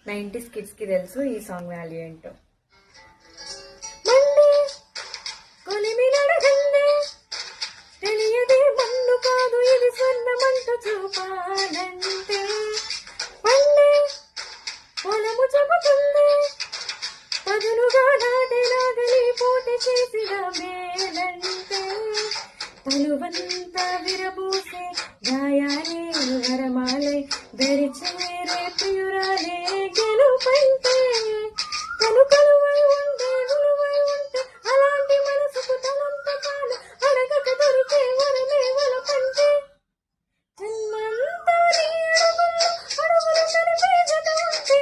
90s kids కి తెలుసు ఈ సాంగ్ వాల్యూ ఏంటో. తెలియదే మన్ను కాదు ఇది స్వర్ణమంటూ చూపాలంటే పల్లె పొలము చెబుతుంది పదునుగా నాటెలాగలి పోటీ చేసిన మేలంటే తనువంతా విరబూసే గాయాలే వరమాలే దరిచేరే ప్రియురాలే గెలుపంటే తను కలువై ఉంటే విలువై ఉంటే అలాంటి మనసుకు తలంత కాలు అడగక దొరికే వరమే వలపంటే జన్మంతా నీ అడుగులు అడుగులు తడిపే జత ఉంటే